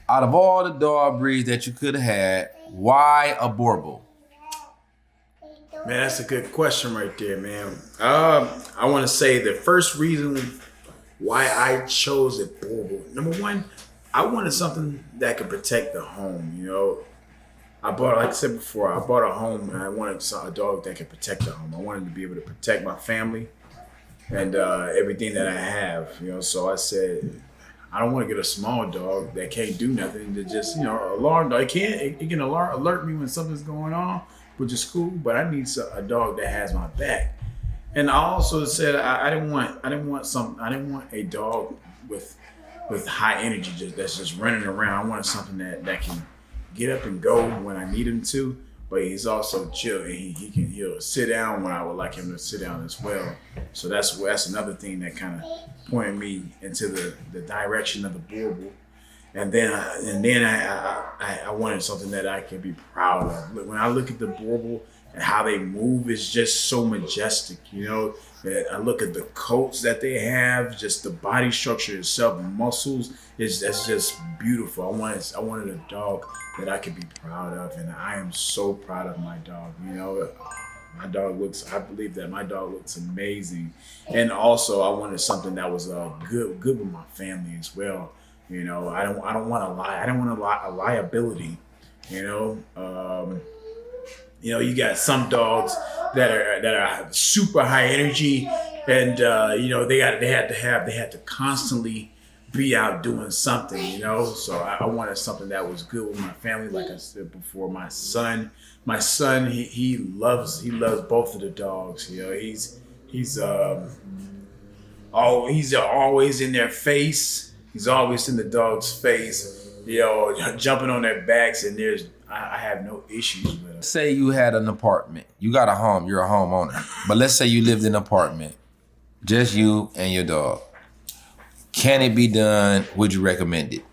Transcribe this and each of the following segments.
Out of all the dog breeds that you could have had, why a Boerboel? Man, that's a good question right there, man. I want to say the first reason why I chose a Boerboel. Number one, I wanted something that could protect the home. Like I said before, I bought a home and I wanted a dog that could protect the home. I wanted to be able to protect my family and everything that I have. So I said, I don't want to get a small dog that can't do nothing. To just alarm dog. It can alert me when something's going on, which is cool. But I need a dog that has my back. And I also said I didn't want a dog with high energy that's just running around. I wanted something that can get up and go when I need him to, but he's also chill and he'll sit down when I would like him to sit down as well. So that's another thing that kind of pointed me into the direction of the Boerboel. And then I wanted something that I can be proud of. When I look at the Boerboel and how they move, it's just so majestic. I look at the coats that they have, just the body structure itself, muscles. That's just beautiful. I wanted a dog that I could be proud of, and I am so proud of my dog. I believe that my dog looks amazing, and also I wanted something that was good with my family as well. I don't want to lie. I don't want a liability. You got some dogs that are super high energy, and they had to constantly be out doing something. So I wanted something that was good with my family. Like I said before, my son, he loves both of the dogs. He's always in their face. He's always in the dog's face. Jumping on their backs, and I have no issues with him. Say you had an apartment. You got a home. You're a homeowner. But let's say you lived in an apartment. Just you and your dog. Can it be done? Would you recommend it?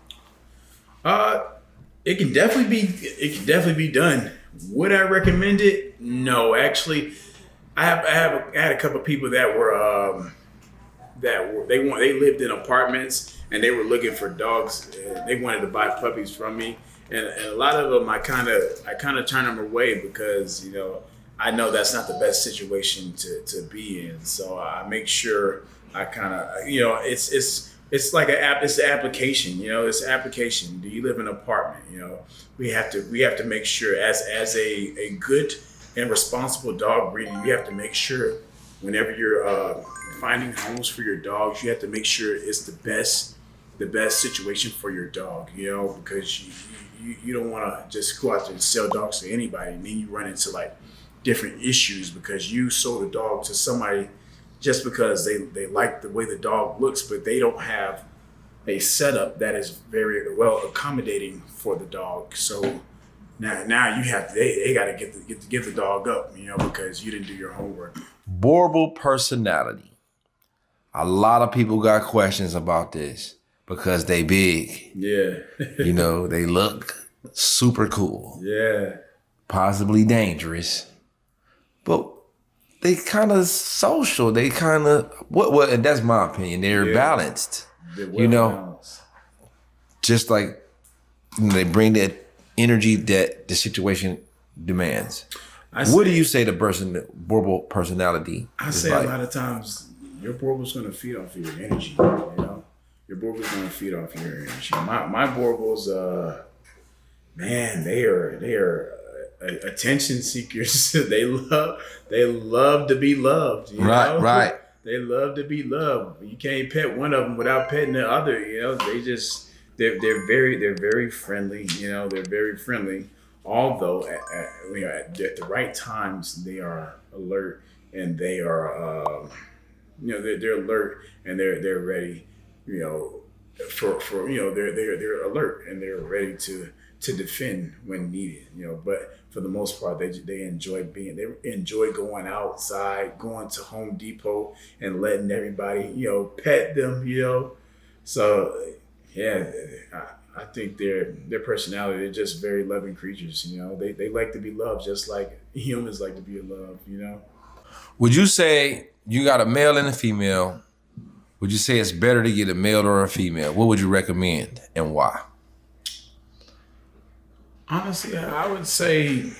It can definitely be done. Would I recommend it? No, actually, I had a couple of people that they lived in apartments and they were looking for dogs. They wanted to buy puppies from me, and a lot of them I kind of turn them away because I know that's not the best situation to be in. So I make sure I kind of it's like it's an application. It's an application. Do you live in an apartment? We have to make sure as a good and responsible dog breeder, you have to make sure whenever you're finding homes for your dogs, you have to make sure it's the best situation for your dog. Because you don't want to just go out there and sell dogs to anybody, and then you run into like different issues because you sold a dog to somebody just because they like the way the dog looks, but they don't have a setup that is very well accommodating for the dog. So now you have they got to give the dog up, because you didn't do your homework. Boerboel personality. A lot of people got questions about this because they big. Yeah. They look super cool. Yeah. Possibly dangerous. But they kind of social. They kind of, and that's my opinion. They're balanced. They're balanced. Just like they bring that energy that the situation demands. What do you say the Boerboel personality? I say like? A lot of times your Boerboel's going to feed off of your energy. Your Boerboel's going to feed off of your energy. My Boerboels, man, they are attention seekers. They love to be loved. Right. They love to be loved. You can't pet one of them without petting the other. They're very friendly. They're very friendly. Although at the right times they are alert and they are they're alert and they're ready. They're alert and they're ready to defend when needed. But for the most part, they enjoy going outside, going to Home Depot and letting everybody pet them. So yeah, I think their personality, they're just very loving creatures. They like to be loved just like humans like to be loved. Would you say you got a male and a female? Would you say it's better to get a male or a female? What would you recommend and why? Honestly, I would say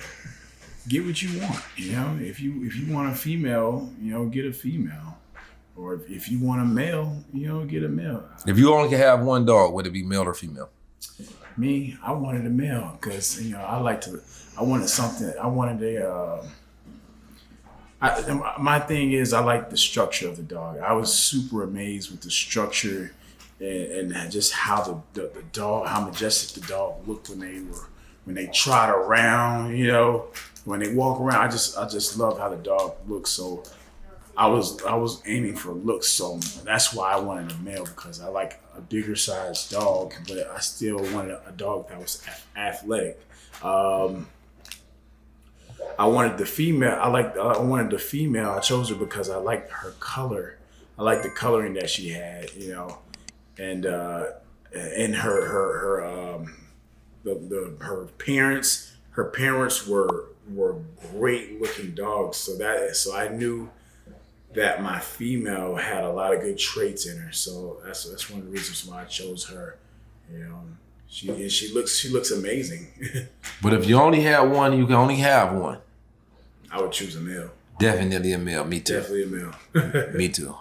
get what you want. You know, if you want a female, get a female. Or if you want a male, get a male. If you only could have one dog, would it be male or female? Me, I wanted a male because I wanted something. I wanted my thing is I like the structure of the dog. I was super amazed with the structure and just how the dog, how majestic the dog looked when they trot around. When they walk around. I just love how the dog looks. So I was aiming for looks, so that's why I wanted a male because I like a bigger sized dog, but I still wanted a dog that was athletic. I wanted the female. I wanted the female. I chose her because I liked her color. I liked the coloring that she had, and her parents. Her parents were great looking dogs, so I knew that my female had a lot of good traits in her. So that's one of the reasons why I chose her. She looks amazing. But if you only had one, you can only have one. I would choose a male. Definitely a male. Me too. Definitely a male. Me too.